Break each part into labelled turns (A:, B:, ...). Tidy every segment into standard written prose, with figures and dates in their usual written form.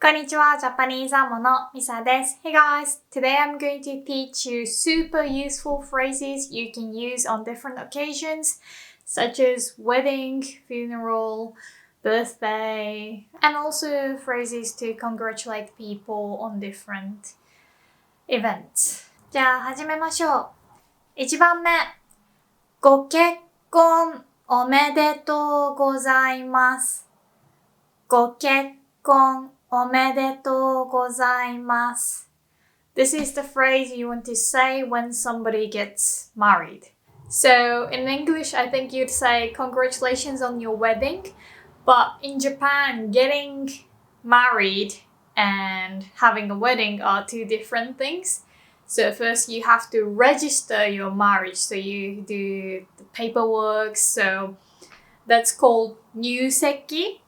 A: こんにちは、ジャパニーズアモのミサです。Hey guys, today I'm going to teach you super useful phrases you can use on different occasions, such as wedding, funeral, birthday, and also phrases to congratulate people on different events. じゃあ始めましょう。1番目、ご結婚おめでとうございます。ご結婚おめでとうございます。This is the phrase you want to say when somebody gets married. So in English, I think you'd say congratulations on your wedding. But in Japan, getting married and having a wedding are two different things. So first you have to register your marriage. So you do the paperwork. So that's called nyuseki.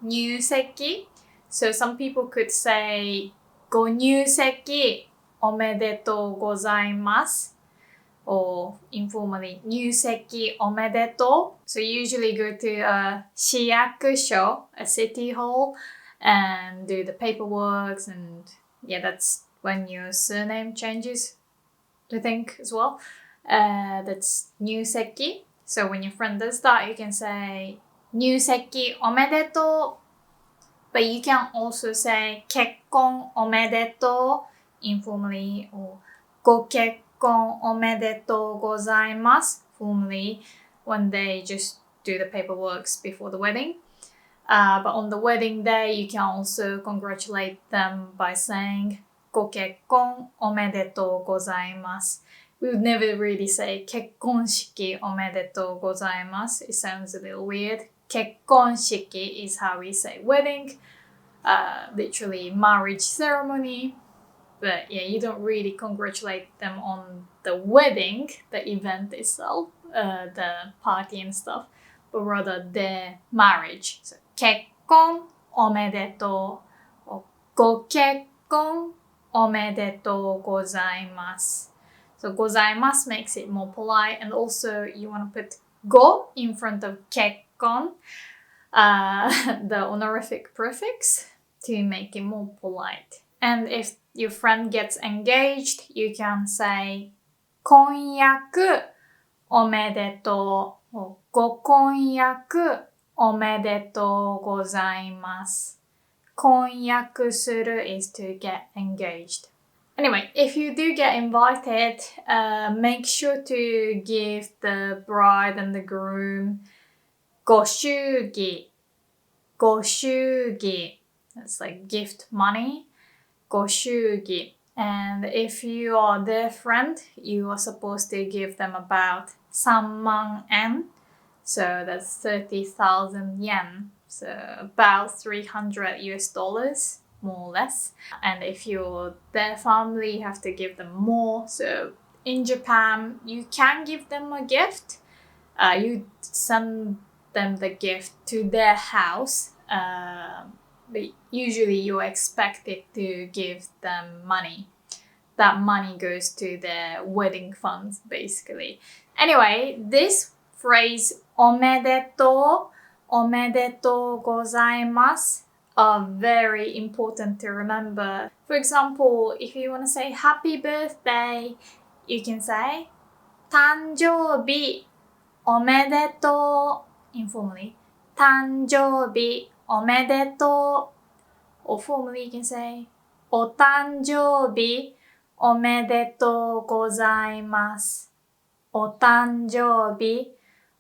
A: Nyuseki. So some people could say ご入籍おめでとうございます or informally 入籍おめでとう So you usually go to a 市役所 a city hall and do the paperwork and yeah that's when your surname changes I think as well that's 入籍 So when your friend does that you can say 入籍おめでとうBut you can also say 結婚おめでとう informally or ご結婚おめでとうございます formally when they just do the paperwork before the wedding. But on the wedding day, you can also congratulate them by saying ご結婚おめでとうございます We would never really say 結婚式おめでとうございます It sounds a little weird. 結婚式 is how we say wedding, literally marriage ceremony. But yeah, you don't really congratulate them on the wedding, the event itself, the party and stuff, but rather their marriage. So 結婚おめでとう or ご結婚おめでとうございます So ございます makes it more polite and also you want to put ご in front of 結婚the honorific prefix to make it more polite. And if your friend gets engaged, you can say 婚約おめでとう or ご婚約おめでとうございます。婚約する is to get engaged. Anyway, if you do get invited, make sure to give the bride and the groom ご祝儀 ご祝儀 That's like gift money ご祝儀 And if you are their friend, you are supposed to give them about 3万円 So that's 30,000 yen So about $300 US more or less And if you're their family, you have to give them more So in Japan, you can give them a gift You send them the gift to their house but usually you're expected to give them money that money goes to their wedding funds basically anyway this phrase おめでとうおめでとうございます are very important to remember for example if you want to say happy birthday you can say 誕生日おめでとう informally 誕生日おめでとう or formally you can say お誕生日おめでとうございますお誕生日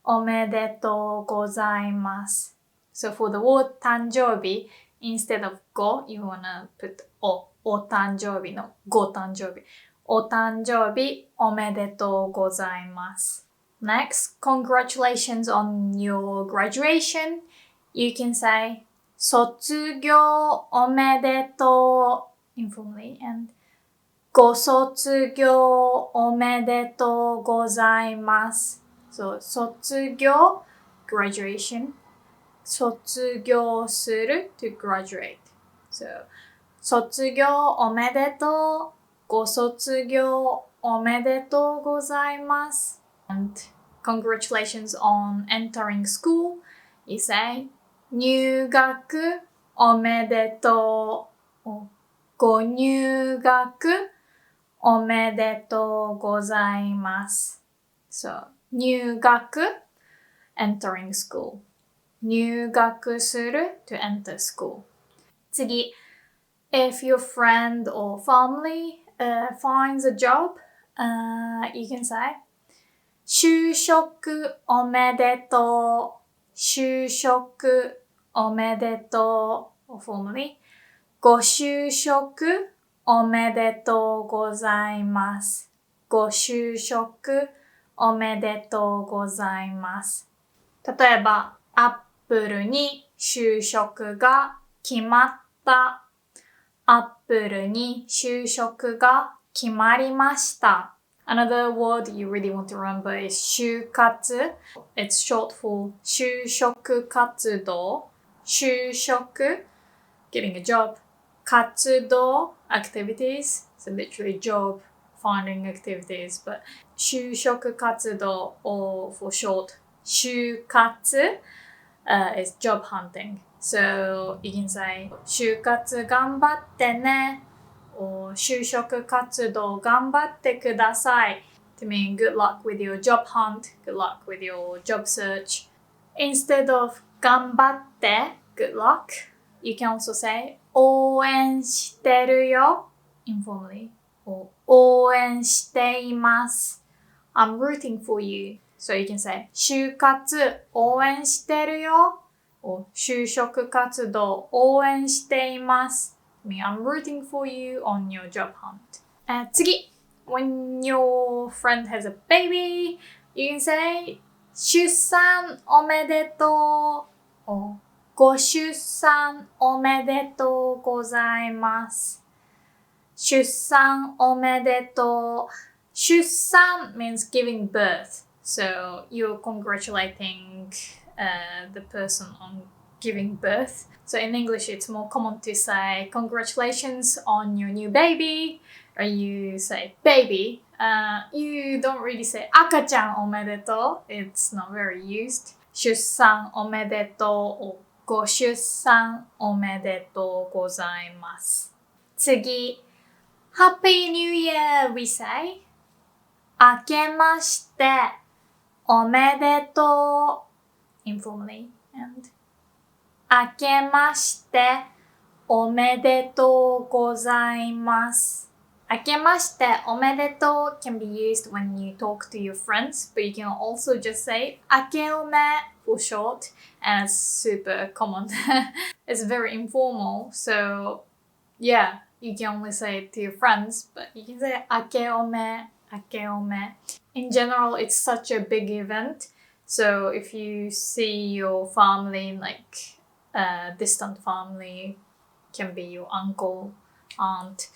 A: おめでとうございます So for the word 誕生日 instead of ご you wanna put お誕生日のご誕生日お誕生日おめでとうございます Next, congratulations on your graduation. You can say 卒業おめでとう informally and ご卒業おめでとうございます So 卒業 graduation 卒業する to graduate So 卒業おめでとうご卒業おめでとうございます And congratulations on entering school. You say 入学おめでとご入学おめでとうございます。So, 入学 entering school. 入学する to enter school. 次 if your friend or family finds a job, you can say 就職おめでとう。就職おめでとう。or formally ご就職おめでとうございます。ご就職おめでとうございます。例えば、アップルに就職が決まった。アップルに就職が決まりました。Another word you really want to remember is 就活. It's short for 就職活動。就職 getting a job. 活動 activities. So literally job finding activities. But 就職活動 or for short 就活 is job hunting. So you can say 就活頑張ってね or 就職活動頑張ってください to mean good luck with your job hunt, good luck with your job search. Instead of 頑張って good luck, you can also say 応援してるよ informally or 応援しています I'm rooting for you. So you can say 就活応援してるよ or 就職活動応援しています I mean, I'm rooting for you on your job hunt. 次 when your friend has a baby, you can say 出産おめでとう or ご出産おめでとうございます。出産おめでとう。出産 means giving birth. So you're congratulating the person on giving birth. So in English, it's more common to say congratulations on your new baby. Or you say baby. You don't really say 赤ちゃんおめでとう. It's not very used. 出産おめでとう or ご出産おめでとうございます。次 Happy New Year, we say. 明けましておめでとう informally. And 明けましておめでとうございます。明けましておめでとう can be used when you talk to your friends, but you can also just say 明けおめ for short, and it's super common. It's very informal, so yeah, you can only say it to your friends, but you can say 明けおめ, 明けおめ. In general, it's such a big event, so if you see your family, like distant family, can be your uncle, aunt,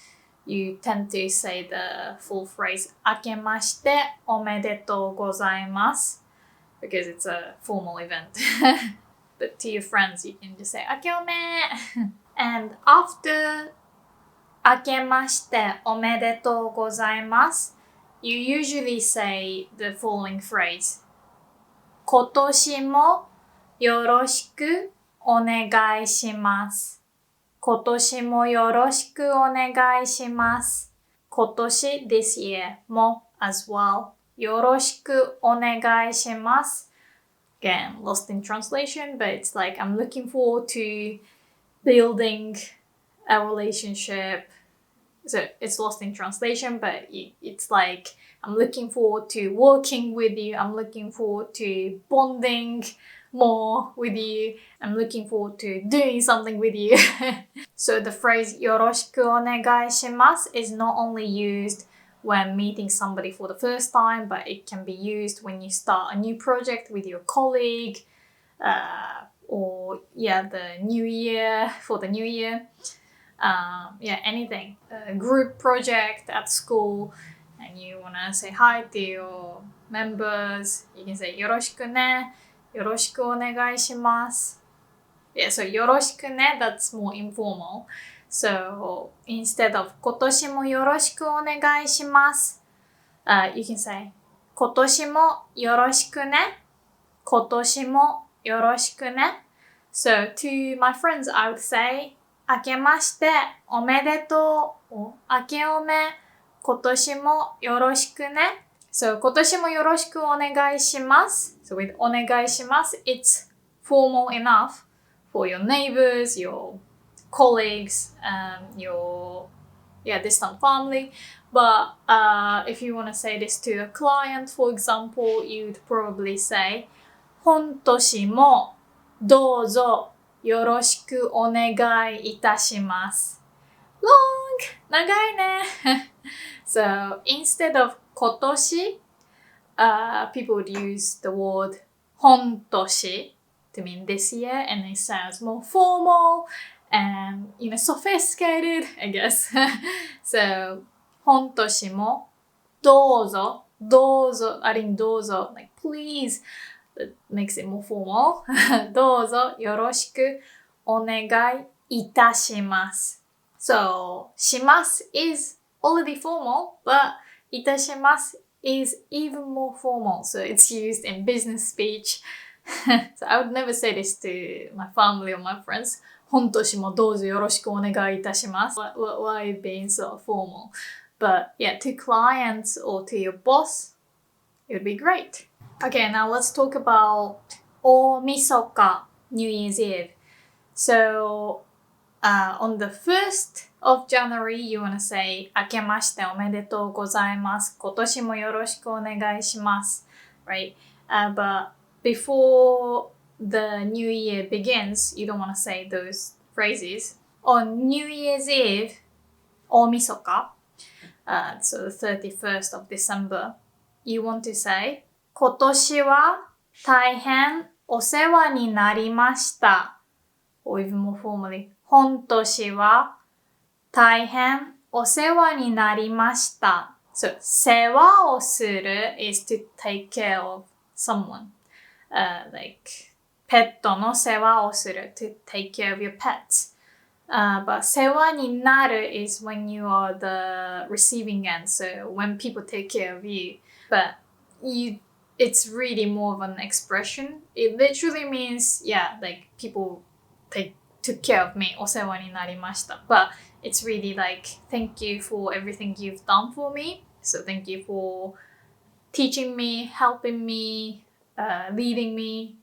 A: you tend to say the full phrase 明けましておめでとうございます because it's a formal event. But to your friends, you can just say 明けおめ and after 明けましておめでとうございます you usually say the following phrase 今年もよろしくお願いします今年もよろしくお願いします。今年 this year も as well よろしくお願いします。Again, lost in translation, but it's like I'm looking forward to building a relationship. So it's lost in translation, but it's like I'm looking forward to working with you. I'm looking forward to bonding more with you. I'm looking forward to doing something with you. So the phrase よろしくお願いします is not only used when meeting somebody for the first time, but it can be used when you start a new project with your colleague, or the new year, for the new year. Anything. A group project at school, and you want to say hi to your members, you can say よろしくねよろしくお願いします Yeah, so よろしくね that's more informal. So instead of 今年もよろしくお願いします you can say 今年もよろしくね今年もよろしくね So to my friends, I would say 明けましておめでとう。明けおめ。今年もよろしくね。So, 今年もよろしくお願いします。So, with お願いします、it's formal enough for your neighbors, your colleagues, your distant family. But if you want to say this to a client, for example, you'd probably say 本年もどうぞよろしくお願いいたします。Long! 長いね。So, instead of 今年, people would use the word 本年 to mean this year, and it sounds more formal and, sophisticated, I guess. So, 本年もどうぞ, どうぞ, adding どうぞ, like please, that makes it more formal. どうぞよろしくお願いいたします. So, します is already formal, but いたします is even more formal. So, it's used in business speech. So, I would never say this to my family or my friends. 本年もどうぞよろしくお願いいたします. Why being so formal? But yeah, to clients or to your boss, it would be great. Okay, now let's talk about 大晦日, New Year's Eve. So, on the 1st of January, you want to say 明けましておめでとうございます。今年もよろしくお願いします。Right? But before the new year begins, you don't want to say those phrases. On New Year's Eve, 大晦日, so the 31st of December, you want to say 今年は大変お世話になりました。Or even more formally, 本年は大変お世話になりました。So, 世話をする is to take care of someone. Like, ペットの世話をする to take care of your pets. But 世話になる is when you are the receiving end. So, when people take care of you. But it's really more of an expression. It literally means, like people took care of me. お世話になりました. But it's really like, thank you for everything you've done for me. So thank you for teaching me, helping me, leading me,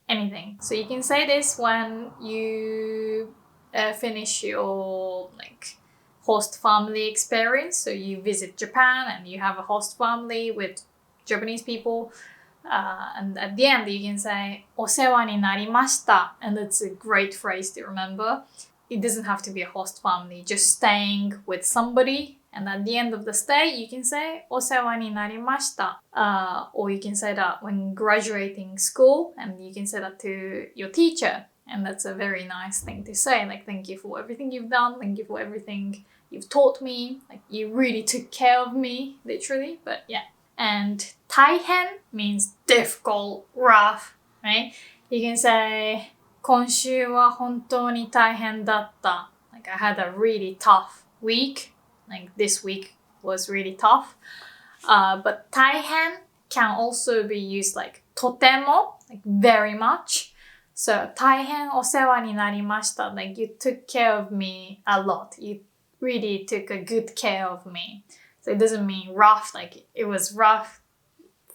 A: anything. So you can say this when you finish your host family experience. So you visit Japan and you have a host family with Japanese people. And at the end, you can say お世話になりました. And that's a great phrase to remember. It doesn't have to be a host family, just staying with somebody. And at the end of the stay, you can say お世話になりました. Or you can say that when graduating school, and you can say that to your teacher. And that's a very nice thing to say. Like, thank you for everything you've done. Thank you for everything you've taught me. Like, you really took care of me, literally. But yeah. And 大変 means difficult, rough, right? You can say 今週は本当に大変だった. Like I had a really tough week. Like this week was really tough. But 大変 can also be used like とても, like very much. So 大変お世話になりました. Like you took care of me a lot. You really took a good care of me. So it doesn't mean rough, like it was rough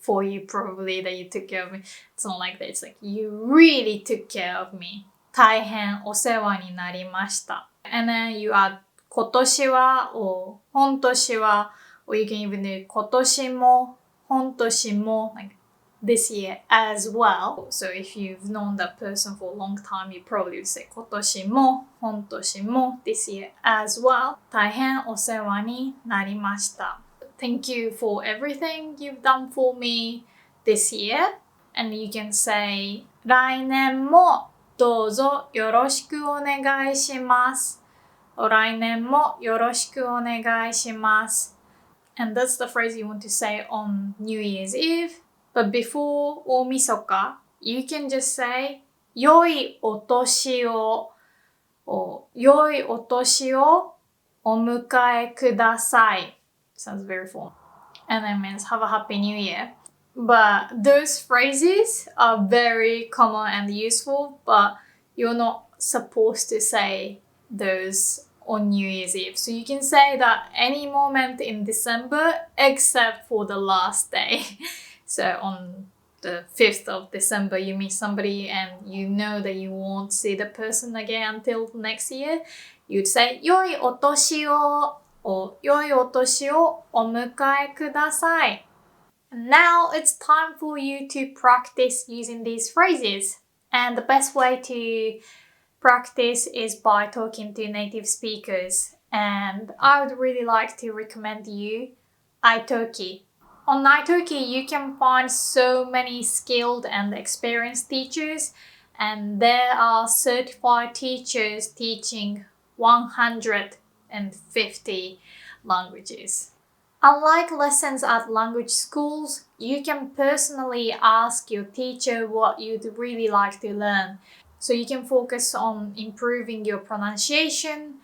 A: for you probably that you took care of me. It's not like that. It's like you really took care of me. 大変お世話になりました. And then you add 今年は or 本年は or you can even do 今年も本年も like this year as well. So if you've known that person for a long time, you probably would say 今年も本年も this year as well. 大変お世話になりました. Thank you for everything you've done for me this year. And you can say 来年もどうぞよろしくお願いします. Or 来年もよろしくお願いします. And that's the phrase you want to say on New Year's Eve. But before 大晦日, you can just say 良いお年を or 良いお年をお迎えください. Sounds very formal. And that means have a happy new year. But those phrases are very common and useful, but you're not supposed to say those on New Year's Eve. So you can say that any moment in December except for the last day. So on the 5th of December, you meet somebody and you know that you won't see the person again until next year. You'd say, 良いお年を or 良いお年をお迎えください. Now it's time for you to practice using these phrases. And the best way to practice is by talking to native speakers. And I would really like to recommend you italki. On italki, you can find so many skilled and experienced teachers, and there are certified teachers teaching 150 languages. Unlike lessons at language schools, you can personally ask your teacher what you'd really like to learn. So you can focus on improving your pronunciation,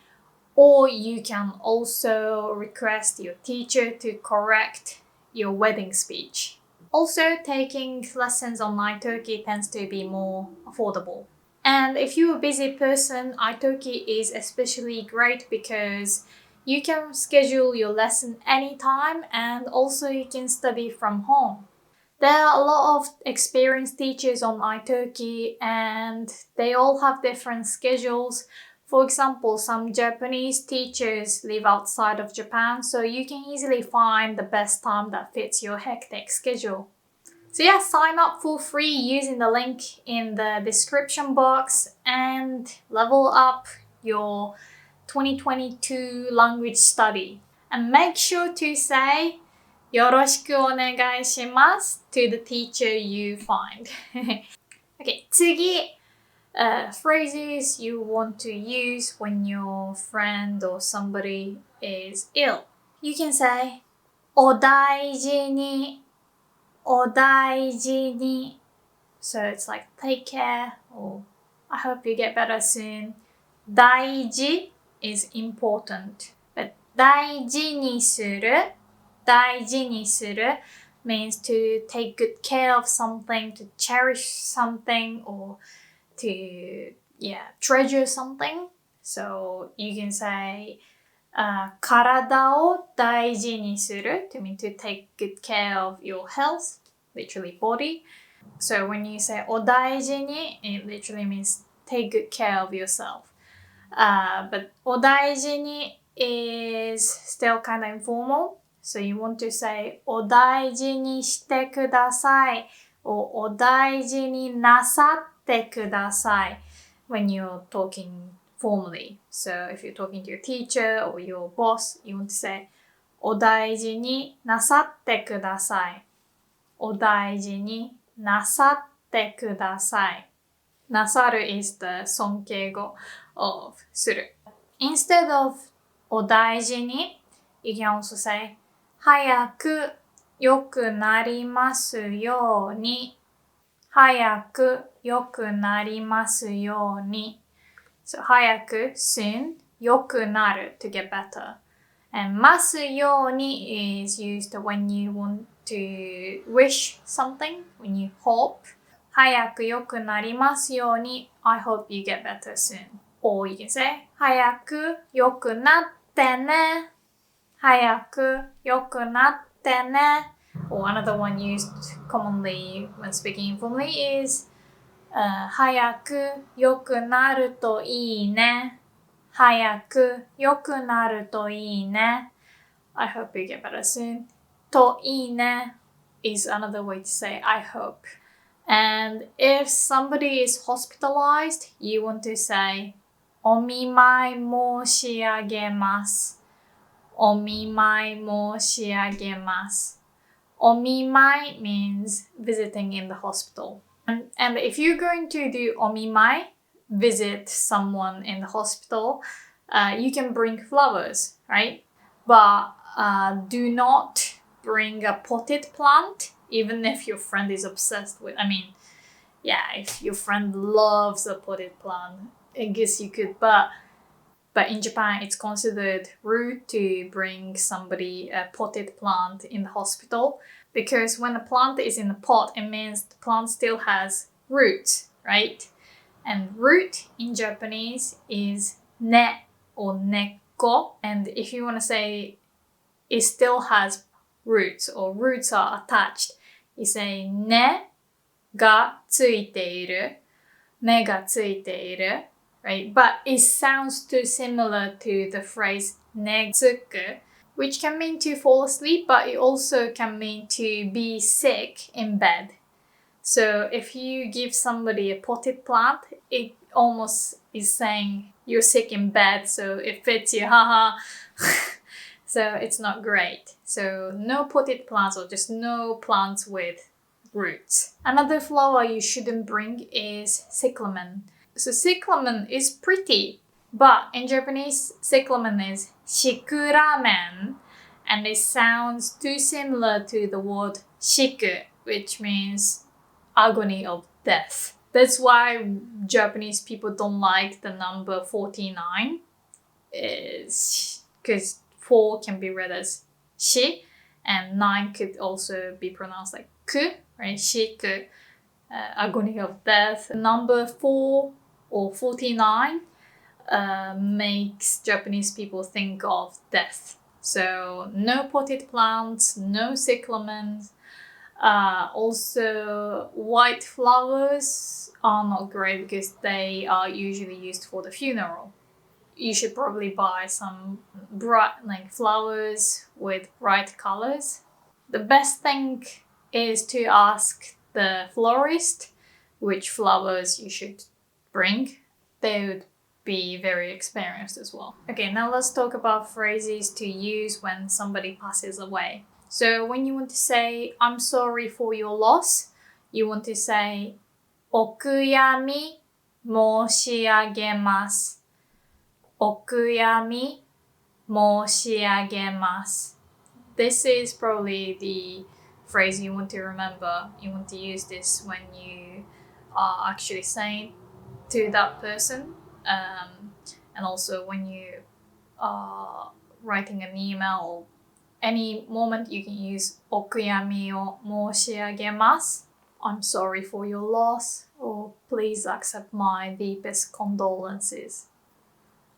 A: or you can also request your teacher to correct your wedding speech. Also, taking lessons on italki tends to be more affordable. And if you're a busy person, italki is especially great because you can schedule your lesson anytime, and also you can study from home. There are a lot of experienced teachers on italki, and they all have different schedules. For example, some Japanese teachers live outside of Japan, so you can easily find the best time that fits your hectic schedule. So yeah, sign up for free using the link in the description box and level up your 2022 language study. And make sure to say よろしくお願いします to the teacher you find. Okay, 次。Phrases you want to use when your friend or somebody is ill. You can say お大事に お大事に So it's like take care or I hope you get better soon. 大事 is important. But 大事にする means to take good care of something, to cherish something, or to treasure something. So you can say 体を大事にする to mean to take good care of your health, literally body. So when you say お大事に it literally means take good care of yourself. But お大事に is still kind of informal. So you want to say お大事にしてください or お大事になさってください when you're talking formally. So if you're talking to your teacher or your boss, you want to say お大事になさってください。お大事になさってください。なさる is the sonkei-go of する。Instead of お大事に you can also say 早く良くなりますように。早く良くなりますように。So 早く soon 良くなる to get better. And ますように is used when you want to wish something, when you hope. 早く良くなりますように I hope you get better soon. Or you can say 早く良くなってね。早く良くなってね。Or another one used commonly when speaking informally is 早く良くなるといいね。早く良くなるといいね。I hope you get better soon. といいね is another way to say I hope. And if somebody is hospitalized, you want to say お見舞い申し上げます。お見舞い申し上げます。お見舞い means visiting in the hospital. And if you're going to do お見舞い, visit someone in the hospital, you can bring flowers, right? But do not bring a potted plant, even if your friend is obsessed with, if your friend loves a potted plant, I guess you could, but in Japan, it's considered rude to bring somebody a potted plant in the hospital because when a plant is in a pot, it means the plant still has roots, right? And root in Japanese is ne or neko. And if you want to say it still has roots or roots are attached, you say ne ga tsuiteiru, ne ga tsuiteiru, right? But it sounds too similar to the phrase ne tsuku, which can mean to fall asleep, but it also can mean to be sick in bed. So if you give somebody a potted plant, it almost is saying you're sick in bed, so it fits you, haha. So it's not great. So no potted plants or just no plants with roots. Another flower you shouldn't bring is cyclamen. So cyclamen is pretty, but in Japanese, cyclamen is shikuramen, and it sounds too similar to the word shiku, which means agony of death. That's why Japanese people don't like the number 49, is because 4 can be read as shi, and 9 could also be pronounced like ku, right? Shiku, agony of death. Number 4 or 49 makes Japanese people think of death. So no potted plants, no cyclamens. Also, white flowers are not great because they are usually used for the funeral. You should probably buy some bright flowers with bright colors. The best thing is to ask the florist which flowers you should bring. They would be very experienced as well. Okay, now let's talk about phrases to use when somebody passes away. So when you want to say, I'm sorry for your loss, you want to say, お悔やみ申し上げます。お悔やみ申し上げます. This is probably the phrase you want to remember. You want to use this when you are actually saying to that person. And also when you are writing an email or any moment you can use お悔やみを申し上げます. I'm sorry for your loss, or please accept my deepest condolences.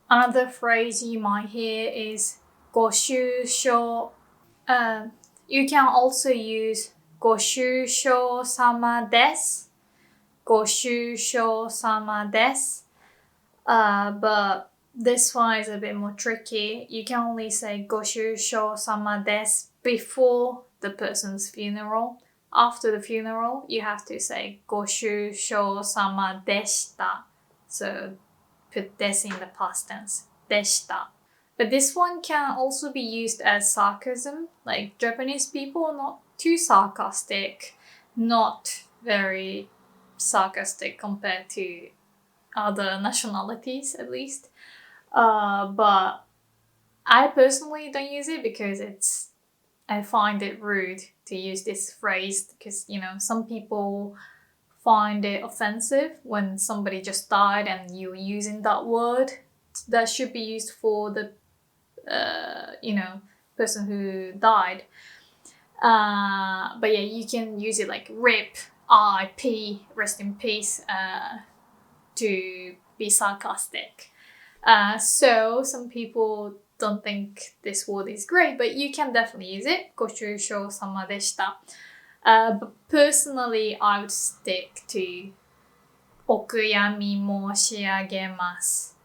A: Another phrase you might hear is ご愁傷. You can also use ご愁傷様です. ご愁傷様です. But this one is a bit more tricky. You can only say ご愁傷様です before the person's funeral. After the funeral, you have to say ご愁傷様でした. So put this in the past tense. でした. But this one can also be used as sarcasm. Like Japanese people are not too sarcastic, not very sarcastic compared to other nationalities at least. But I personally don't use it because I find it rude to use this phrase because, some people find it offensive when somebody just died and you're using that word that should be used for the person who died. But yeah, you can use it like RIP, RIP, rest in peace, to be sarcastic. So some people don't think this word is great, but you can definitely use it. ご愁傷様でした. But personally, I would stick to お悔やみ申し上げます.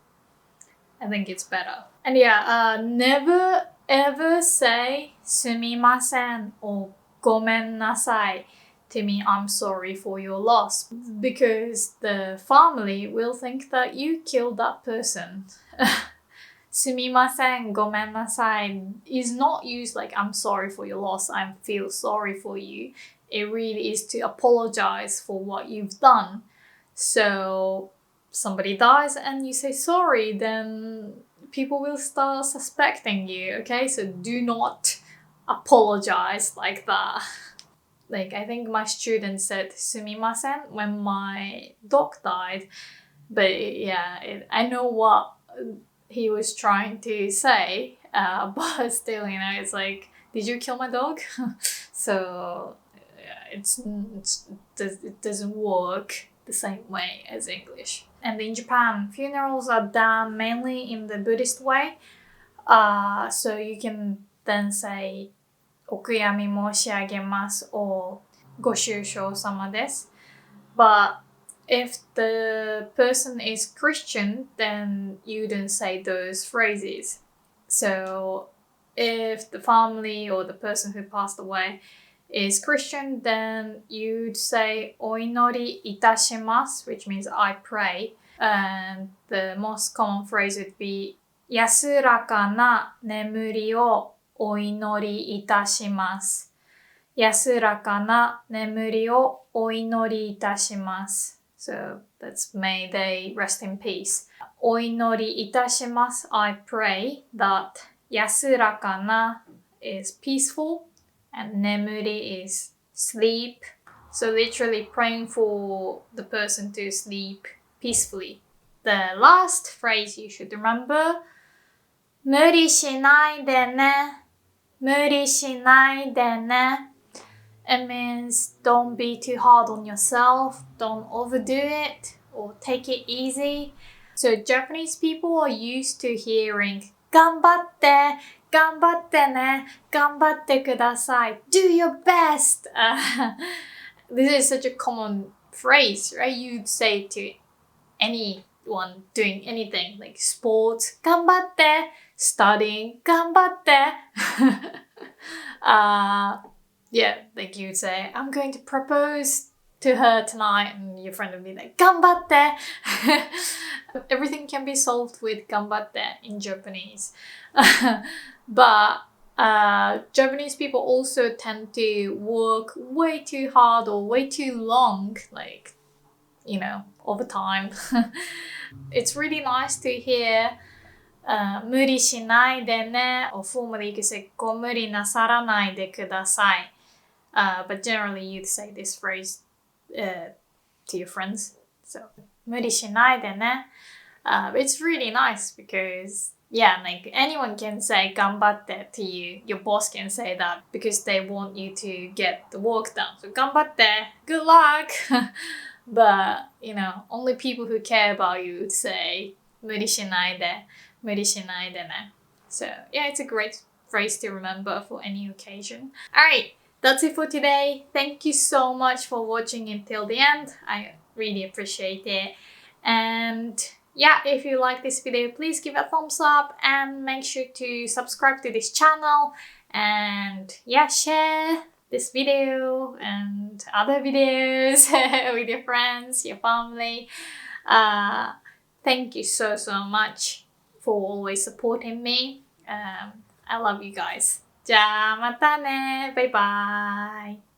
A: I think it's better. And yeah, never ever say すみません or ごめんなさい to mean I'm sorry for your loss, because the family will think that you killed that person. すみません、ごめんなさい is not used like I'm sorry for your loss, I feel sorry for you. It really is to apologize for what you've done. So somebody dies and you say sorry, then people will start suspecting you, okay? So do not apologize like that. Like, I think my student said すみません when my dog died. But yeah, I know what he was trying to say, but still, it's like, did you kill my dog? So yeah, it doesn't work the same way as English. And in Japan, funerals are done mainly in the Buddhist way. So you can then say お悔やみ申し上げます or ご愁傷様です. But if the person is Christian, then you don't say those phrases. So if the family or the person who passed away is Christian, then you'd say お祈りいたします, which means I pray. And the most common phrase would be 安らかな眠りをお祈りいたします。安らかな眠りをお祈りいたします。So that's may they rest in peace. お祈りいたします. I pray that 安らかな is peaceful and 眠り is sleep. So literally praying for the person to sleep peacefully. The last phrase you should remember, 無理しないでね。無理しないでね. It means don't be too hard on yourself, don't overdo it, or take it easy. So Japanese people are used to hearing 頑張って、頑張ってね、頑張ってください. Do your best. This is such a common phrase, right? You'd say to anyone doing anything like sports, 頑張って, studying, 頑張って. Yeah, like you'd say, I'm going to propose to her tonight, and your friend would be like, 頑張って. Everything can be solved with 頑張って in Japanese. But Japanese people also tend to work way too hard or way too long, like, you know, over time. It's really nice to hear 無理しないでね, or formally you could say ご無理なさらないでください. But generally you'd say this phrase to your friends. So 無理しないでね. It's really nice because, yeah, like anyone can say 頑張って to you. Your boss can say that because they want you to get the work done. So 頑張って, good luck. But, you know, only people who care about you would say 無理しないで, 無理しないでね. So, yeah, it's a great phrase to remember for any occasion. Alright, that's it for today. Thank you so much for watching until the end. I really appreciate it. And yeah, if you like this video, please give it a thumbs up and make sure to subscribe to this channel. And yeah, share this video and other videos with your friends, your family. Thank you so much for always supporting me. I love you guys. じゃあまたね。バイバイ。